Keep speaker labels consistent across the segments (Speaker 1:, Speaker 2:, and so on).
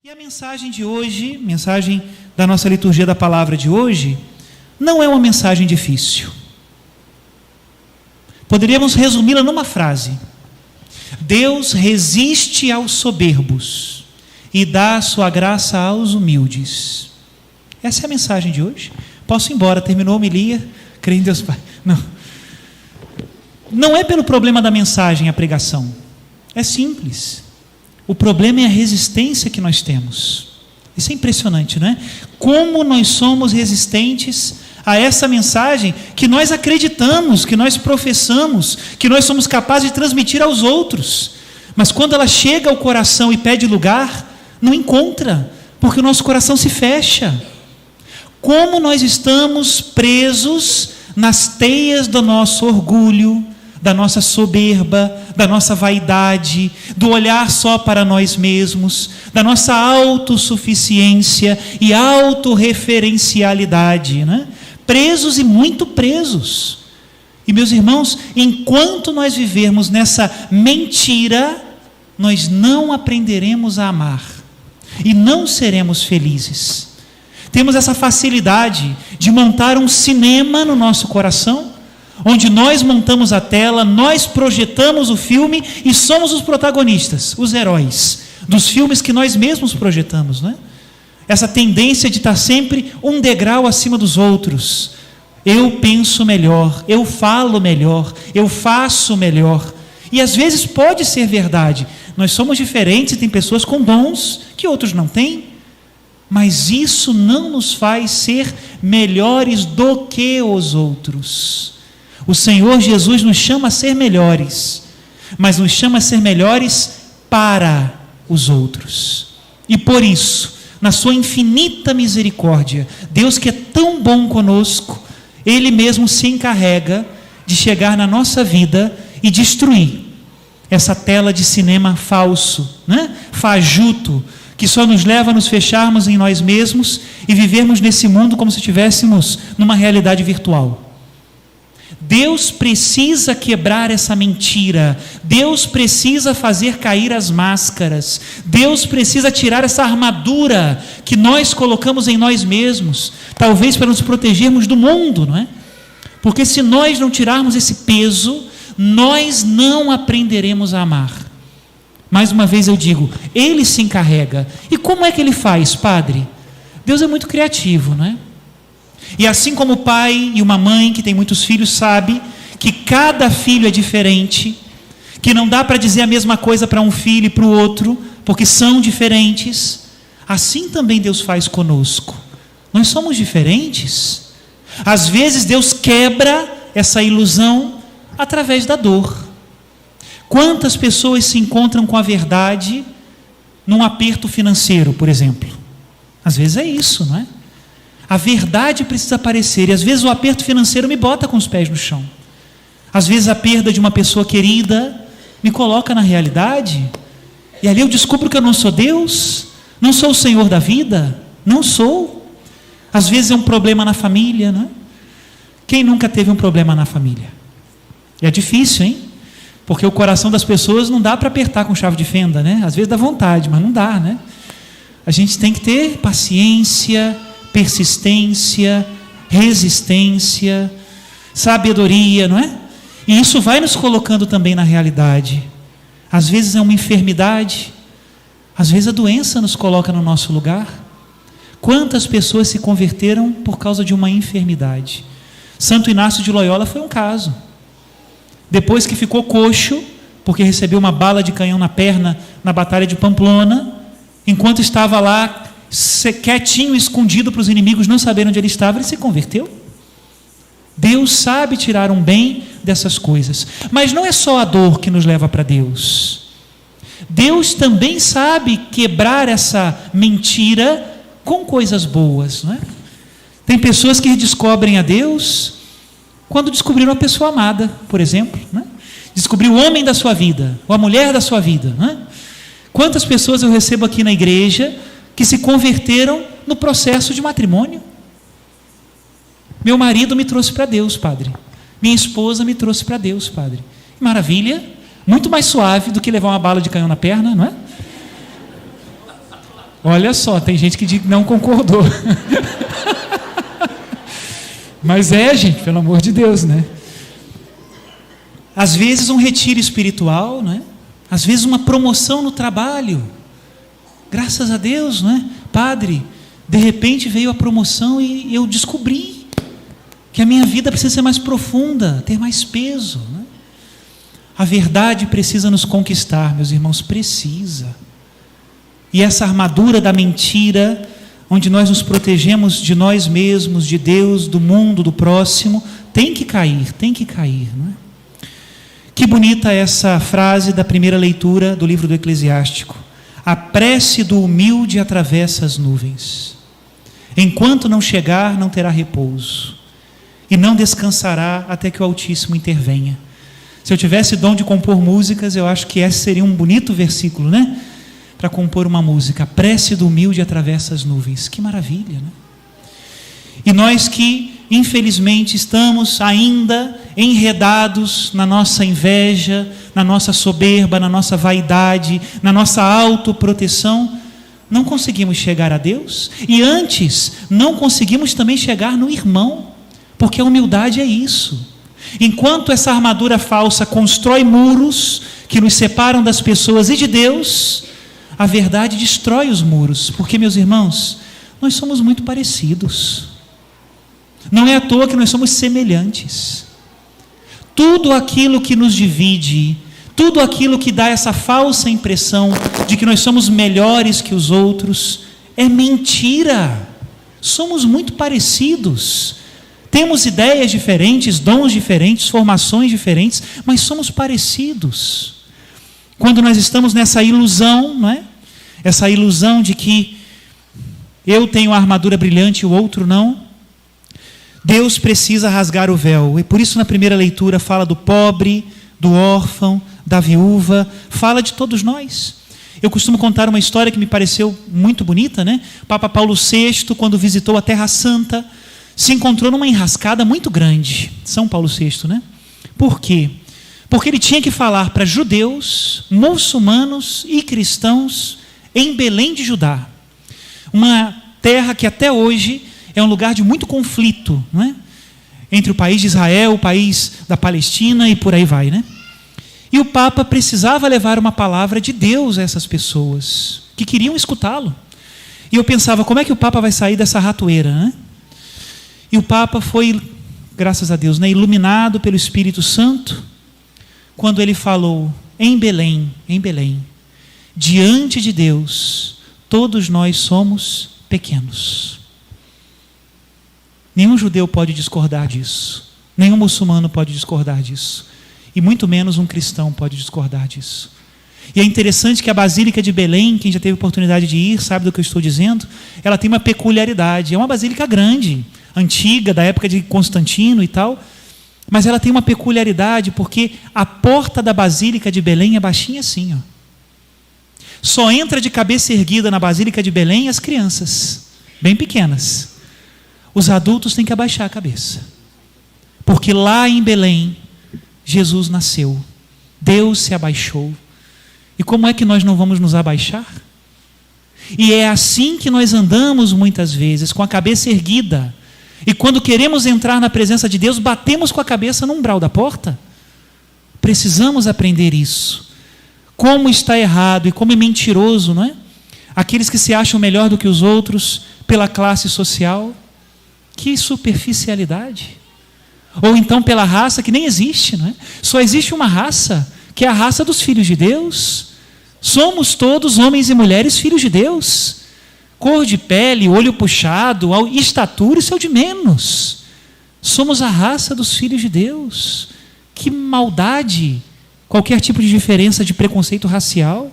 Speaker 1: E a mensagem de hoje, mensagem da nossa liturgia da palavra de hoje, não é uma mensagem difícil. Poderíamos resumi-la numa frase: Deus resiste aos soberbos e dá a sua graça aos humildes. Essa é a mensagem de hoje. Posso ir embora, terminou a homilia, creio em Deus Pai. Não é pelo problema da mensagem a pregação, é simples. O problema é a resistência que nós temos. Isso é impressionante, não é? Como nós somos resistentes a essa mensagem que nós acreditamos, que nós professamos, que nós somos capazes de transmitir aos outros. Mas quando ela chega ao coração e pede lugar, não encontra, porque o nosso coração se fecha. Como nós estamos presos nas teias do nosso orgulho, da nossa soberba, da nossa vaidade, do olhar só para nós mesmos, da nossa autossuficiência e autorreferencialidade, né? Presos e muito presos. E meus irmãos, enquanto nós vivermos nessa mentira, nós não aprenderemos a amar e não seremos felizes. Temos essa facilidade de montar um cinema no nosso coração, onde nós montamos a tela, nós projetamos o filme e somos os protagonistas, os heróis dos filmes que nós mesmos projetamos, não é? Essa tendência de estar sempre um degrau acima dos outros. Eu penso melhor, eu falo melhor, eu faço melhor. E às vezes pode ser verdade. Nós somos diferentes e tem pessoas com dons que outros não têm. Mas isso não nos faz ser melhores do que os outros. O Senhor Jesus nos chama a ser melhores, mas nos chama a ser melhores para os outros. E por isso, na sua infinita misericórdia, Deus que é tão bom conosco, Ele mesmo se encarrega de chegar na nossa vida e destruir essa tela de cinema falso, né? Fajuto, que só nos leva a nos fecharmos em nós mesmos e vivermos nesse mundo como se estivéssemos numa realidade virtual. Deus precisa quebrar essa mentira, Deus precisa fazer cair as máscaras, Deus precisa tirar essa armadura que nós colocamos em nós mesmos, talvez para nos protegermos do mundo, não é? Porque se nós não tirarmos esse peso, nós não aprenderemos a amar. Mais uma vez eu digo, Ele se encarrega. E como é que Ele faz, Padre? Deus é muito criativo, não é? E assim como o pai e uma mãe que tem muitos filhos sabe que cada filho é diferente, que não dá para dizer a mesma coisa para um filho e para o outro, porque são diferentes, assim também Deus faz conosco. Nós somos diferentes. Às vezes Deus quebra essa ilusão através da dor. Quantas pessoas se encontram com a verdade num aperto financeiro, por exemplo? Às vezes é isso, não é? A verdade precisa aparecer, e às vezes o aperto financeiro me bota com os pés no chão. Às vezes a perda de uma pessoa querida me coloca na realidade, e ali eu descubro que eu não sou Deus, não sou o Senhor da vida, não sou. Às vezes é um problema na família, né? Quem nunca teve um problema na família? E é difícil, hein? Porque o coração das pessoas não dá para apertar com chave de fenda, né? Às vezes dá vontade, mas não dá, né? A gente tem que ter paciência, persistência, resistência, sabedoria, não é? E isso vai nos colocando também na realidade. Às vezes é uma enfermidade, às vezes a doença nos coloca no nosso lugar. Quantas pessoas se converteram por causa de uma enfermidade? Santo Inácio de Loyola foi um caso. Depois que ficou coxo, porque recebeu uma bala de canhão na perna na batalha de Pamplona, enquanto estava lá quietinho, escondido para os inimigos não saberem onde ele estava, ele se converteu. Deus sabe tirar um bem dessas coisas, mas não é só a dor que nos leva para Deus. Deus também sabe quebrar essa mentira com coisas boas, não é? Tem pessoas que descobrem a Deus quando descobriram a pessoa amada, por exemplo, né? Descobriu o homem da sua vida, ou a mulher da sua vida, né? Quantas pessoas eu recebo aqui na igreja que se converteram no processo de matrimônio? Meu marido me trouxe para Deus, Padre. Minha esposa me trouxe para Deus, Padre. Maravilha, muito mais suave do que levar uma bala de canhão na perna, não é? Olha só, tem gente que não concordou. Mas gente, pelo amor de Deus, né? Às vezes um retiro espiritual, né? Às vezes uma promoção no trabalho. Graças a Deus, né? Padre, de repente veio a promoção e eu descobri que a minha vida precisa ser mais profunda, ter mais peso, né? A verdade precisa nos conquistar, meus irmãos, precisa. E essa armadura da mentira, onde nós nos protegemos de nós mesmos, de Deus, do mundo, do próximo, tem que cair, não é? Que bonita essa frase da primeira leitura do livro do Eclesiástico. A prece do humilde atravessa as nuvens. Enquanto não chegar, não terá repouso. E não descansará até que o Altíssimo intervenha. Se eu tivesse dom de compor músicas, eu acho que esse seria um bonito versículo, né? Para compor uma música. A prece do humilde atravessa as nuvens. Que maravilha, né? E nós que, infelizmente, estamos ainda enredados na nossa inveja, na nossa soberba, na nossa vaidade, na nossa autoproteção, não conseguimos chegar a Deus. E antes, não conseguimos também chegar no irmão, porque a humildade é isso. Enquanto essa armadura falsa constrói muros que nos separam das pessoas e de Deus, a verdade destrói os muros, porque, meus irmãos, nós somos muito parecidos. Não é à toa que nós somos semelhantes. Tudo aquilo que nos divide, tudo aquilo que dá essa falsa impressão de que nós somos melhores que os outros, é mentira. Somos muito parecidos. Temos ideias diferentes, dons diferentes, formações diferentes, mas somos parecidos. Quando nós estamos nessa ilusão, não é? Essa ilusão de que eu tenho a armadura brilhante e o outro não, Deus precisa rasgar o véu. E por isso na primeira leitura fala do pobre, do órfão, da viúva, fala de todos nós. Eu costumo contar uma história que me pareceu muito bonita, né? Papa Paulo VI, quando visitou a Terra Santa, se encontrou numa enrascada muito grande. São Paulo VI, né? Por quê? Porque ele tinha que falar para judeus, muçulmanos e cristãos em Belém de Judá. Uma terra que até hoje é um lugar de muito conflito, não é? Entre o país de Israel, o país da Palestina e por aí vai, né? E o Papa precisava levar uma palavra de Deus a essas pessoas que queriam escutá-lo. E eu pensava, como é que o Papa vai sair dessa ratoeira, né? E o Papa foi, graças a Deus, né, iluminado pelo Espírito Santo, quando ele falou, em Belém, diante de Deus, todos nós somos pequenos. Nenhum judeu pode discordar disso. Nenhum muçulmano pode discordar disso. E muito menos um cristão pode discordar disso. E é interessante que a Basílica de Belém, quem já teve oportunidade de ir, sabe do que eu estou dizendo, ela tem uma peculiaridade. É uma basílica grande, antiga, da época de Constantino e tal, mas ela tem uma peculiaridade porque a porta da Basílica de Belém é baixinha assim, ó. Só entra de cabeça erguida na Basílica de Belém as crianças, bem pequenas. Os adultos têm que abaixar a cabeça, porque lá em Belém Jesus nasceu, Deus se abaixou. E como é que nós não vamos nos abaixar? E é assim que nós andamos muitas vezes, com a cabeça erguida. E quando queremos entrar na presença de Deus, batemos com a cabeça no umbral da porta. Precisamos aprender isso. Como está errado e como é mentiroso, não é? Aqueles que se acham melhor do que os outros pela classe social. Que superficialidade. Ou então pela raça que nem existe, não é? Só existe uma raça, que é a raça dos filhos de Deus. Somos todos homens e mulheres filhos de Deus. Cor de pele, olho puxado, estatura, isso é o de menos. Somos a raça dos filhos de Deus. Que maldade, qualquer tipo de diferença de preconceito racial.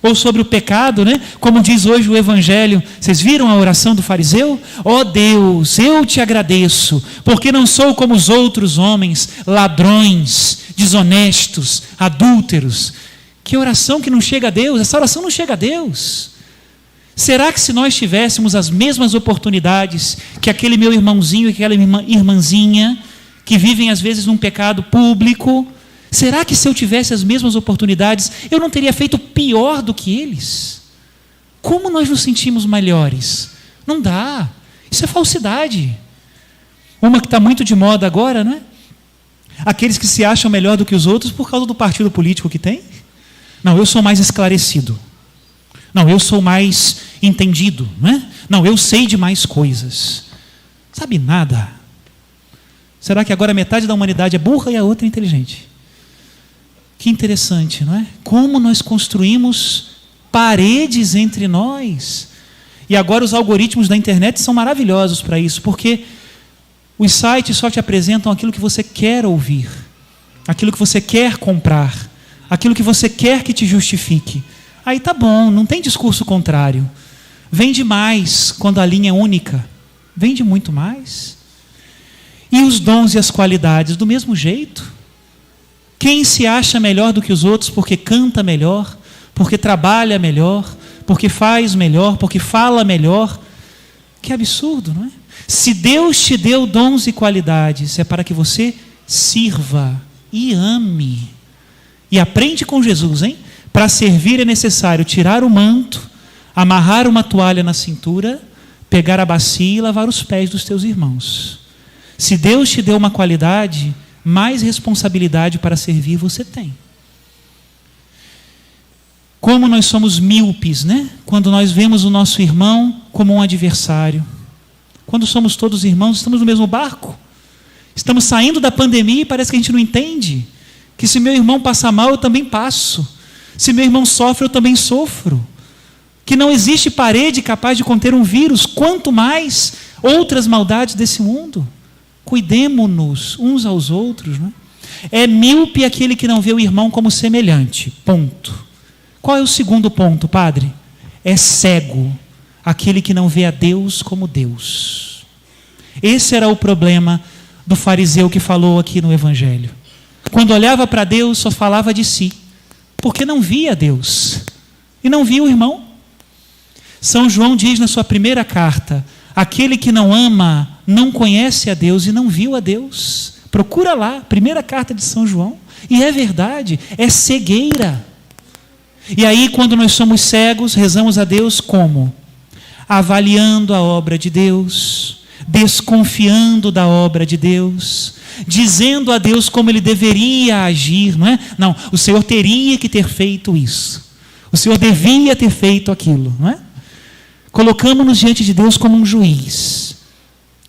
Speaker 1: Ou sobre o pecado, né? Como diz hoje o Evangelho, vocês viram a oração do fariseu? Ó Deus, eu te agradeço, porque não sou como os outros homens, ladrões, desonestos, adúlteros. Que oração que não chega a Deus, essa oração não chega a Deus. Será que se nós tivéssemos as mesmas oportunidades que aquele meu irmãozinho e aquela irmãzinha, que vivem às vezes num pecado público, será que se eu tivesse as mesmas oportunidades, eu não teria feito pior do que eles? Como nós nos sentimos melhores? Não dá. Isso é falsidade. Uma que está muito de moda agora, não é? Aqueles que se acham melhor do que os outros por causa do partido político que tem. Não, eu sou mais esclarecido. Não, eu sou mais entendido, não é? Não, eu sei de mais coisas. Sabe nada. Será que agora metade da humanidade é burra e a outra é inteligente? Que interessante, não é? Como nós construímos paredes entre nós. E agora os algoritmos da internet são maravilhosos para isso, porque os sites só te apresentam aquilo que você quer ouvir, aquilo que você quer comprar, aquilo que você quer que te justifique. Aí tá bom, não tem discurso contrário. Vende mais quando a linha é única. Vende muito mais. E os dons e as qualidades do mesmo jeito. Quem se acha melhor do que os outros porque canta melhor, porque trabalha melhor, porque faz melhor, porque fala melhor. Que absurdo, não é? Se Deus te deu dons e qualidades, é para que você sirva e ame. E aprende com Jesus, hein? Para servir é necessário tirar o manto, amarrar uma toalha na cintura, pegar a bacia e lavar os pés dos teus irmãos. Se Deus te deu uma qualidade, mais responsabilidade para servir você tem. Como nós somos míopes, né? Quando nós vemos o nosso irmão como um adversário. Quando somos todos irmãos, estamos no mesmo barco. Estamos saindo da pandemia e parece que a gente não entende que se meu irmão passa mal, eu também passo. Se meu irmão sofre, eu também sofro. Que não existe parede capaz de conter um vírus, quanto mais outras maldades desse mundo. Cuidemo-nos uns aos outros. Não é? É míope aquele que não vê o irmão como semelhante. Ponto. Qual é o segundo ponto, padre? É cego aquele que não vê a Deus como Deus. Esse era o problema do fariseu que falou aqui no Evangelho. Quando olhava para Deus, só falava de si, porque não via Deus e não via o irmão. São João diz na sua primeira carta: aquele que não ama não conhece a Deus e não viu a Deus. Procura lá, primeira carta de São João. E é verdade, é cegueira. E aí, quando nós somos cegos, rezamos a Deus como? Avaliando a obra de Deus, desconfiando da obra de Deus, dizendo a Deus como Ele deveria agir, não é? Não, o Senhor teria que ter feito isso, o Senhor devia ter feito aquilo, não é? Colocamos-nos diante de Deus como um juiz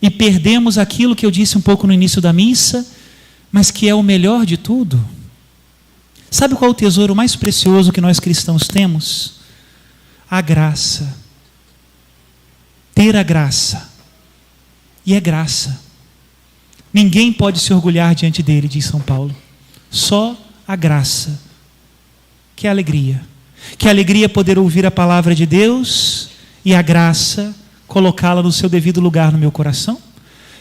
Speaker 1: e perdemos aquilo que eu disse um pouco no início da missa, mas que é o melhor de tudo. Sabe qual é o tesouro mais precioso que nós cristãos temos? A graça. Ter a graça. E é graça. Ninguém pode se orgulhar diante dele, diz São Paulo. Só a graça. Que alegria. Que alegria poder ouvir a palavra de Deus e a graça colocá-la no seu devido lugar no meu coração.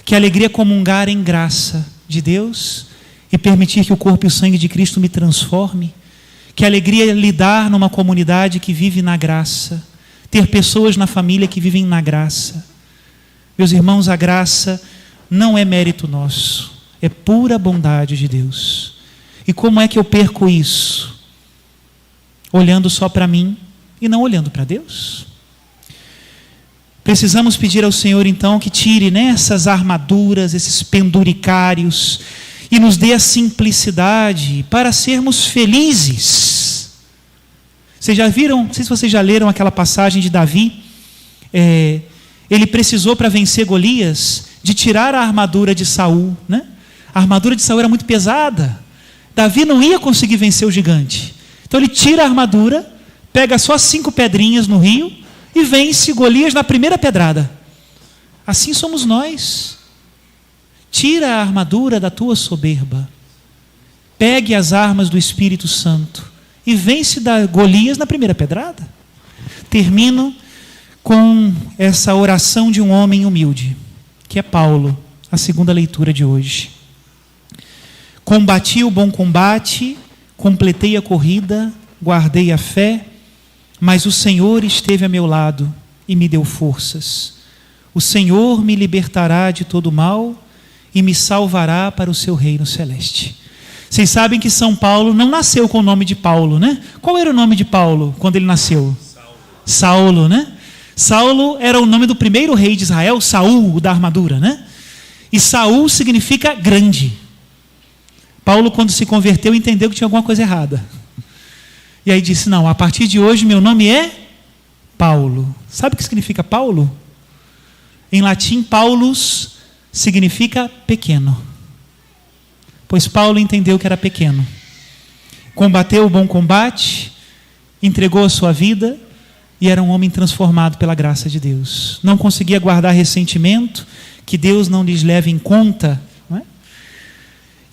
Speaker 1: Que alegria comungar em graça de Deus e permitir que o corpo e o sangue de Cristo me transforme. Que alegria lidar numa comunidade que vive na graça. Ter pessoas na família que vivem na graça. Meus irmãos, a graça não é mérito nosso, é pura bondade de Deus. E como é que eu perco isso? Olhando só para mim e não olhando para Deus? Precisamos pedir ao Senhor então que tire essas armaduras, esses penduricários e nos dê a simplicidade para sermos felizes. Vocês já viram, não sei se vocês já leram aquela passagem de Davi, ele precisou para vencer Golias de tirar a armadura de Saul, né? A armadura de Saul era muito pesada, Davi não ia conseguir vencer o gigante, então ele tira a armadura, pega só 5 pedrinhas no rio e vence Golias na primeira pedrada. Assim somos nós. Tira a armadura da tua soberba, pegue as armas do Espírito Santo e vence Golias na primeira pedrada. Termino com essa oração de um homem humilde, que é Paulo, a segunda leitura de hoje. Combati o bom combate, completei a corrida, guardei a fé, mas o Senhor esteve a meu lado e me deu forças. O Senhor me libertará de todo mal e me salvará para o seu reino celeste. Vocês sabem que São Paulo não nasceu com o nome de Paulo, né? Qual era o nome de Paulo quando ele nasceu? Saulo, né? Saulo era o nome do primeiro rei de Israel, Saul, o da armadura, né? E Saul significa grande. Paulo, quando se converteu, entendeu que tinha alguma coisa errada. E aí disse, não, a partir de hoje meu nome é Paulo. Sabe o que significa Paulo? Em latim, Paulus significa pequeno. Pois Paulo entendeu que era pequeno. Combateu o bom combate, entregou a sua vida e era um homem transformado pela graça de Deus. Não conseguia guardar ressentimento, que Deus não lhes leve em conta, não é?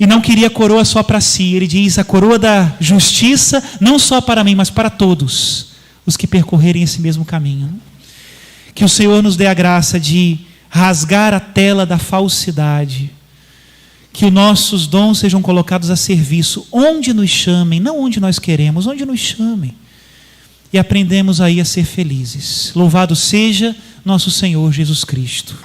Speaker 1: E não queria coroa só para si. Ele diz, a coroa da justiça, não só para mim, mas para todos os que percorrerem esse mesmo caminho. Que o Senhor nos dê a graça de rasgar a tela da falsidade, que os nossos dons sejam colocados a serviço, onde nos chamem, não onde nós queremos, onde nos chamem. E aprendemos aí a ser felizes. Louvado seja nosso Senhor Jesus Cristo.